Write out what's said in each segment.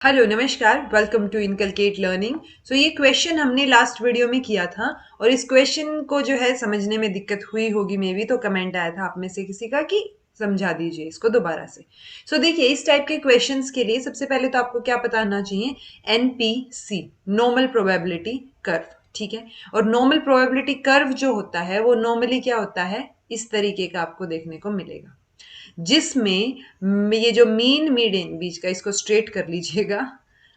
Hello नमस्कार, welcome to inculcate learning. ये question हमने लास्ट वीडियो में किया था और इस क्वेश्चन को जो है समझने में दिक्कत हुई होगी, मे बी तो कमेंट आया था आप में से किसी का कि समझा दीजिए इसको दोबारा से। देखिए, इस टाइप के क्वेश्चंस के लिए सबसे पहले तो आपको क्या पता होना चाहिए, एनपीसी, नॉर्मल प्रोबेबिलिटी कर्व। ठीक है, और नॉर्मल प्रोबेबिलिटी कर्व जो होता है वो नॉर्मली क्या होता है, इस तरीके का आपको देखने को मिलेगा, जिसमें ये जो मीन मीडियन बीच का, इसको स्ट्रेट कर लीजिएगा,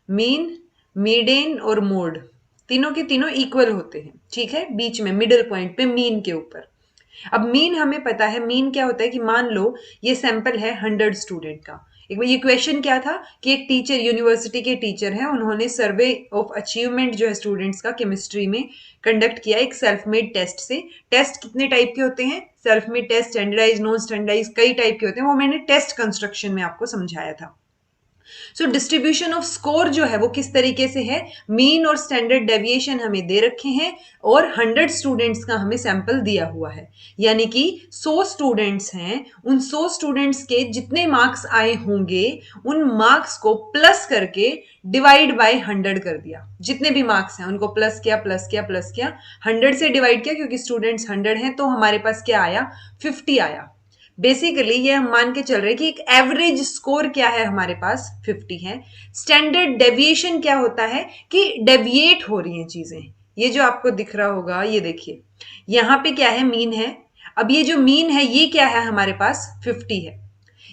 मीन मीडियन और मोड तीनों के तीनों इक्वल होते हैं। ठीक है, बीच में मिडिल पॉइंट पे मीन के ऊपर। अब मीन हमें पता है, मीन क्या होता है कि मान लो ये सैंपल है 100 स्टूडेंट का। एक बार ये क्वेश्चन क्या था कि एक टीचर, यूनिवर्सिटी के टीचर हैं, उन्होंने सर्वे ऑफ अचीवमेंट जो है स्टूडेंट्स का केमिस्ट्री में कंडक्ट किया एक सेल्फ मेड टेस्ट से। टेस्ट कितने टाइप के होते हैं, self made test, standardise, non standardise, कई टाइप के होते हैं, वो मैंने टेस्ट कंस्ट्रक्शन में आपको समझाया था। डिस्ट्रीब्यूशन ऑफ स्कोर जो है वो किस तरीके से है, मीन और स्टैंडर्ड डेविएशन हमें दे रखे हैं और 100 स्टूडेंट्स का हमें सैंपल दिया हुआ है, यानी कि 100 स्टूडेंट्स हैं, उन 100 स्टूडेंट्स के जितने मार्क्स आए होंगे उन मार्क्स को प्लस करके डिवाइड बाय 100 कर दिया। जितने भी मार्क्स हैं उनको प्लस किया, प्लस किया, प्लस किया, 100 से डिवाइड किया, क्योंकि स्टूडेंट्स 100 हैं तो हमारे पास क्या आया, 50 आया। बेसिकली ये हम मान के चल रहे हैं कि एक एवरेज स्कोर क्या है, हमारे पास 50 है। स्टैंडर्ड डेविएशन क्या होता है कि डेविएट हो रही हैं चीजें। ये जो आपको दिख रहा होगा, ये देखिए यहां पे क्या है, मीन है। अब ये जो मीन है ये क्या है, हमारे पास 50 है।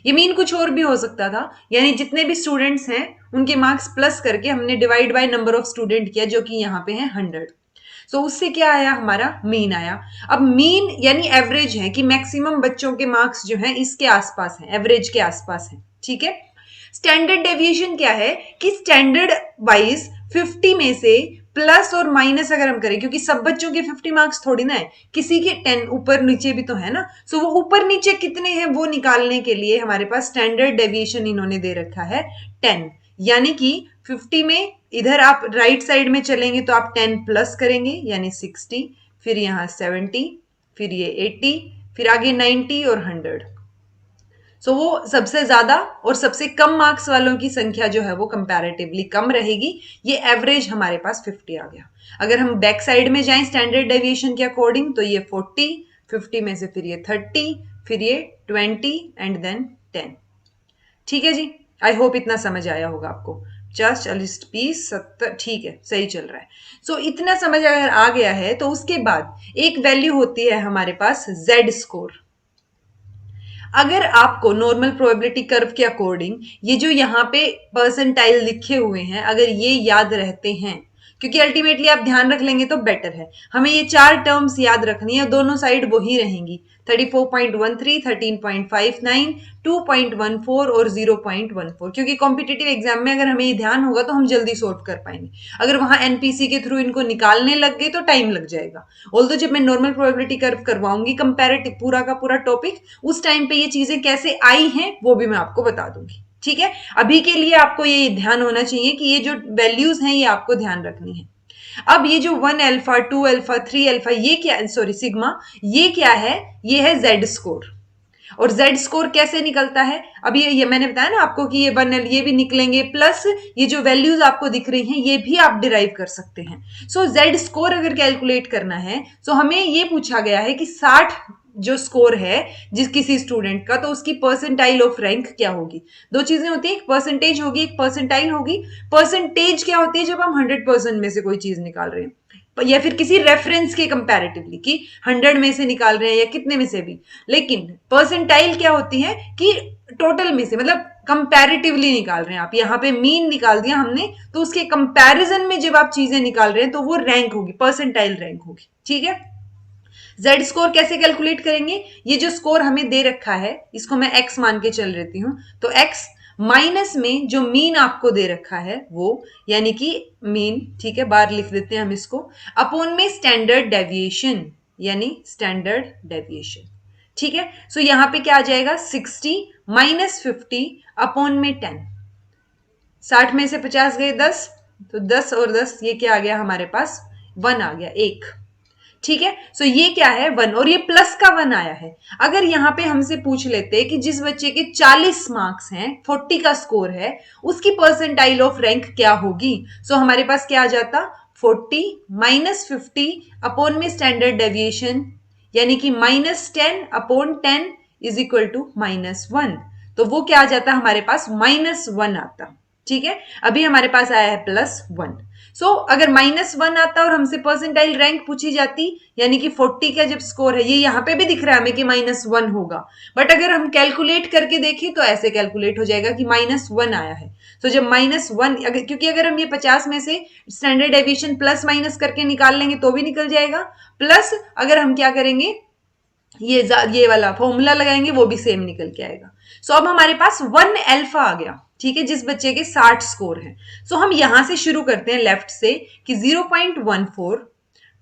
ये मीन कुछ और भी हो सकता था, यानी जितने भी स्टूडेंट्स हैं उनके मार्क्स प्लस करके हमने divide by number of student किया, जो कि यहाँ पे है 100। उससे क्या आया, हमारा मीन आया। अब मीन यानी एवरेज है कि मैक्सिमम बच्चों के मार्क्स जो हैं इसके आसपास हैं, एवरेज के आसपास हैं। ठीक है, स्टैंडर्ड डेविएशन क्या है कि स्टैंडर्ड वाइज 50 में से प्लस और माइनस अगर हम करें, क्योंकि सब बच्चों के 50 मार्क्स थोड़ी ना है, किसी के 10 ऊपर नीचे भी तो है ना। वो ऊपर नीचे कितने हैं वो निकालने के लिए हमारे पास स्टैंडर्ड डेविएशन इन्होंने दे रखा है 10, यानी कि 50 में इधर आप राइट साइड में चलेंगे तो आप 10 प्लस करेंगे यानी 60, फिर यहां 70, फिर ये 80, फिर आगे 90 और 100। वो सबसे ज्यादा और सबसे कम मार्क्स वालों की संख्या जो है वो कंपैरेटिवली कम रहेगी। ये एवरेज हमारे पास 50 आ गया। अगर हम बैक साइड में जाएं स्टैंडर्ड डेविएशन के अकॉर्डिंग तो ये 40, 50 में से फिर ये 30, फिर ये 20 एंड देन 10। ठीक है जी, आई होप इतना समझ आया होगा आपको। 50, 40, 20, 70, ठीक है, सही चल रहा है। इतना समझ अगर आ गया है तो उसके बाद एक वैल्यू होती है हमारे पास जेड स्कोर। अगर आपको नॉर्मल प्रोबेबिलिटी कर्व के अकॉर्डिंग ये जो यहाँ पे परसेंटाइल लिखे हुए हैं अगर ये याद रहते हैं, क्योंकि अल्टीमेटली आप ध्यान रख लेंगे तो बेटर है। हमें ये 4 टर्म्स याद रखनी है, दोनों साइड वही रहेंगी, 34.13, 13.59, 2.14 और 0.14, क्योंकि कॉम्पिटेटिव एग्जाम में अगर हमें ये ध्यान होगा तो हम जल्दी सॉल्व कर पाएंगे। अगर वहां एनपीसी के थ्रू इनको निकालने लग गए तो टाइम लग जाएगा। ऑल्दो जब मैं नॉर्मल प्रोबेबिलिटी कर्व करवाऊंगी कंपैरेटिव पूरा का पूरा टॉपिक, उस टाइम पे ये चीजें कैसे आई हैं वो भी मैं आपको बता दूंगी। ठीक है, अभी के लिए आपको ये ध्यान होना चाहिए कि ये जो वैल्यूज हैं ये आपको ध्यान रखनी है। अब ये जो 1 अल्फा, 2 अल्फा, 3 अल्फा, ये क्या, सॉरी सिग्मा, ये क्या है, ये है जेड स्कोर। और जेड स्कोर कैसे निकलता है, अब ये मैंने बताया ना आपको कि ये 1 ये भी निकलेंगे, प्लस ये जो वैल्यूज आपको दिख रही हैं ये भी आप डिराइव कर सकते हैं। जेड स्कोर अगर कैलकुलेट करना है तो हमें ये पूछा गया है कि 60 जो स्कोर है जिस किसी स्टूडेंट का, तो उसकी परसेंटाइल ऑफ रैंक क्या होगी। दो चीजें होती है, एक परसेंटेज होगी, एक परसेंटाइल होगी। परसेंटेज क्या होती है, जब हम 100% में से कोई चीज निकाल रहे हैं या फिर किसी रेफरेंस के कंपैरेटिवली कि 100 में से निकाल रहे हैं या कितने में से भी। लेकिन परसेंटाइल क्या होती है कि टोटल में से, मतलब कंपैरेटिवली निकाल रहे हैं आप। यहां पे मीन निकाल दिया हमने तो उसके कंपैरिजन में जब आप चीजें निकाल रहे हैं तो वो रैंक होगी, परसेंटाइल रैंक होगी। ठीक है, जेड स्कोर कैसे कैलकुलेट करेंगे, ये जो स्कोर हमें दे रखा है इसको मैं एक्स मान के चल रहती हूं, तो एक्स माइनस में जो मीन आपको दे रखा है वो, यानी कि मीन, ठीक है, बाहर लिख देते हैं हम इसको, अपॉन में स्टैंडर्ड डेविएशन, यानी स्टैंडर्ड डेविएशन। ठीक है, यहां पे क्या आ जाएगा, 60 माइनस 50 अपॉन में 10। 60 में से 50 गए 10, तो 10 और 10 ये क्या आ गया हमारे पास, 1 आ गया, 1। ठीक है। सो ये क्या है 1 और ये प्लस का 1 आया है। अगर यहाँ पे हमसे पूछ लेते कि जिस बच्चे के 40 मार्क्स हैं 40 का स्कोर है उसकी परसेंटाइल ऑफ रैंक क्या होगी, सो हमारे पास क्या आ जाता 40 माइनस 50 अपॉन में स्टैंडर्ड डेविएशन यानी कि -10 अपॉन 10 इज इक्वल टू -1। तो वो क्या आ जाता हमारे पास -1 आता। ठीक है, अभी हमारे पास आया है +1। सो अगर -1 आता और हमसे परसेंटाइल रैंक पूछी जाती यानी कि 40 का जब स्कोर है, ये यहाँ पे भी दिख रहा है हमें कि -1 होगा, बट अगर हम कैलकुलेट करके देखें तो ऐसे कैलकुलेट हो जाएगा कि -1 आया है। तो जब -1 क्योंकि अगर हम ये 50 में से स्टैंडर्ड डेविएशन प्लस माइनस करके निकाल लेंगे तो भी निकल जाएगा, प्लस अगर हम क्या करेंगे ये वाला फॉर्मूला लगाएंगे वो भी सेम निकल के आएगा। सो अब हमारे पास 1 अल्फा आ गया, ठीक है, जिस बच्चे के 60 स्कोर है। सो हम यहां से शुरू करते हैं लेफ्ट से कि 0.14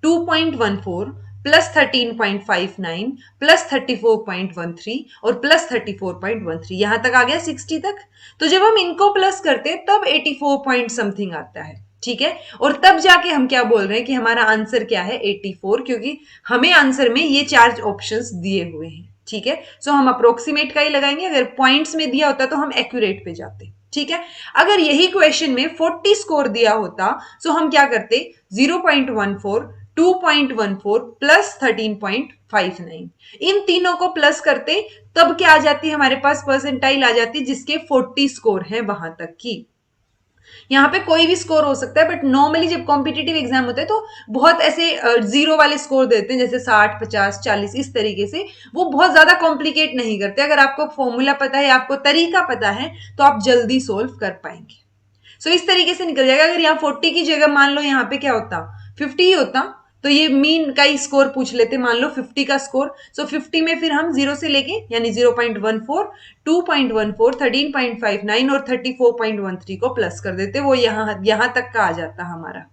2.14 प्लस 13.59 प्लस 34.13 और प्लस 34.13 यहां तक आ गया 60 तक। तो जब हम इनको प्लस करते हैं तब 84 पॉइंट समथिंग आता है, ठीक है, और तब जाके हम क्या बोल रहे हैं कि हमारा आंसर क्या है 84, क्योंकि हमें आंसर में ये 4 ऑप्शंस दिए हुए हैं। ठीक है, सो हम अप्रोक्सीमेट का ही लगाएंगे, अगर पॉइंट्स में दिया होता तो हम एक्यूरेट पे जाते। ठीक है, अगर यही क्वेश्चन में 40 स्कोर दिया होता सो हम क्या करते 0.14 2.14 प्लस 13.59 इन तीनों को प्लस करते, तब क्या आ जाती है हमारे पास परसेंटाइल आ जाती जिसके 40 स्कोर है वहां तक की। यहाँ पे कोई भी स्कोर हो सकता है, बट नॉर्मली जब कॉम्पिटिटिव एग्जाम होते हैं तो बहुत ऐसे जीरो वाले स्कोर देते हैं, जैसे 60 50 40 इस तरीके से। वो बहुत ज्यादा कॉम्प्लिकेट नहीं करते, अगर आपको फॉर्मूला पता है, आपको तरीका पता है तो आप जल्दी सोल्व कर पाएंगे। सो इस तरीके से निकल जाएगा। अगर यहाँ 40 की जगह मान लो यहाँ पे क्या होता 50 ही होता, तो ये मीन का ही स्कोर पूछ लेते, मान लो 50 का स्कोर। सो 50 में फिर हम 0 से लेके यानी 0.14 2.14 13.59 और 34.13 को प्लस कर देते, वो यहां तक का आ जाता हमारा।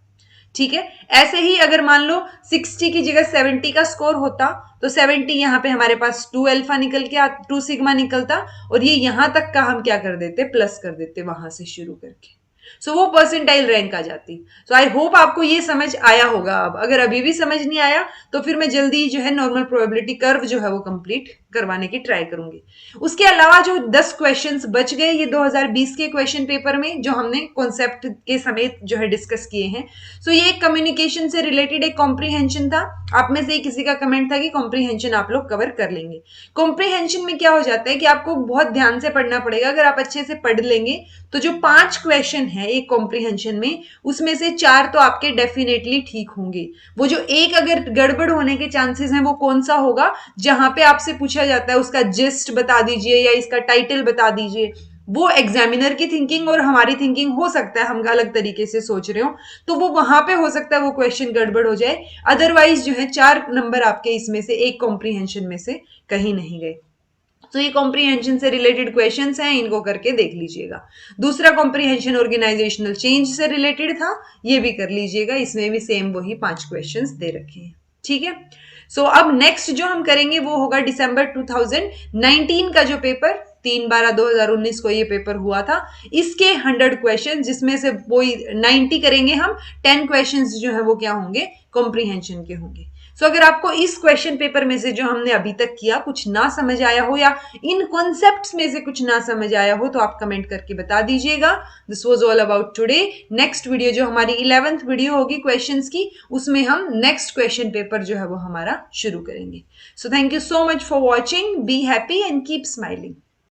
ठीक है, ऐसे ही अगर मान लो 60 की जगह 70 का स्कोर होता तो 70 यहाँ पे हमारे पास 2 अल्फा निकल के 2 सिग्मा निकलता, और ये यहां तक का हम क्या कर देते प्लस कर देते वहां से शुरू करके। सो वो परसेंटाइल रैंक आ जाती। सो आई होप आपको ये समझ आया होगा। अब अगर अभी भी समझ नहीं आया तो फिर मैं जल्दी जो है नॉर्मल प्रोबेबिलिटी कर्व जो है वो कंप्लीट करवाने की ट्राई करूंगी। उसके अलावा जो 10 क्वेश्चंस बच गए ये 2020 के क्वेश्चन पेपर में जो हमने कॉन्सेप्ट के समेत जो है डिस्कस किए हैं। सो ये एक कम्युनिकेशन से रिलेटेड एक कॉम्प्रीहेंशन था। आप में से किसी का कमेंट था कि कॉम्प्रीहेंशन आप लोग कवर कर लेंगे। कॉम्प्रीहेंशन में क्या हो जाता है कि आपको बहुत ध्यान से पढ़ना पड़ेगा। अगर आप अच्छे से पढ़ लेंगे तो जो 5 क्वेश्चन है एक कॉम्प्रीहेंशन में, उसमें से 4 तो आपके डेफिनेटली ठीक होंगे। वो जो एक अगर गड़बड़ होने के चांसेस हैं वो कौन सा होगा, जहां पे आपसे पूछा जाता है उसका जिस्ट बता दीजिए या इसका टाइटल बता दीजिए। वो एग्जामिनर की थिंकिंग और हमारी थिंकिंग हो सकता है हम अलग तरीके से सोच रहे हो, तो वो वहां पे हो सकता है वो क्वेश्चन गड़बड़ हो जाए। अदरवाइज जो है 4 नंबर आपके इसमें से एक कॉम्प्रीहेंशन में से कहीं नहीं गए। तो ये कॉम्प्रीहेंशन से रिलेटेड क्वेश्चंस हैं, इनको करके देख लीजिएगा। दूसरा कॉम्प्रीहेंशन ऑर्गेनाइजेशनल चेंज से रिलेटेड था, ये भी कर लीजिएगा। इसमें भी सेम वही 5 क्वेश्चंस दे रखे हैं। ठीक है, सो अब नेक्स्ट जो हम करेंगे वो होगा दिसंबर 2019 का जो पेपर 3/12/2019 को ये पेपर हुआ था, इसके 100 क्वेश्चन, जिसमें से वो 90 करेंगे हम। 10 क्वेश्चन जो है वो क्या होंगे कॉम्प्रीहेंशन के होंगे। सो अगर आपको इस क्वेश्चन पेपर में से जो हमने अभी तक किया कुछ ना समझ आया हो या इन कॉन्सेप्ट्स में से कुछ ना समझ आया हो तो आप कमेंट करके बता दीजिएगा। This was all about today. Next video जो हमारी 11th वीडियो होगी क्वेश्चंस की, उसमें हम नेक्स्ट क्वेश्चन पेपर जो है वो हमारा शुरू करेंगे। So thank you so much for watching. Be happy and keep smiling.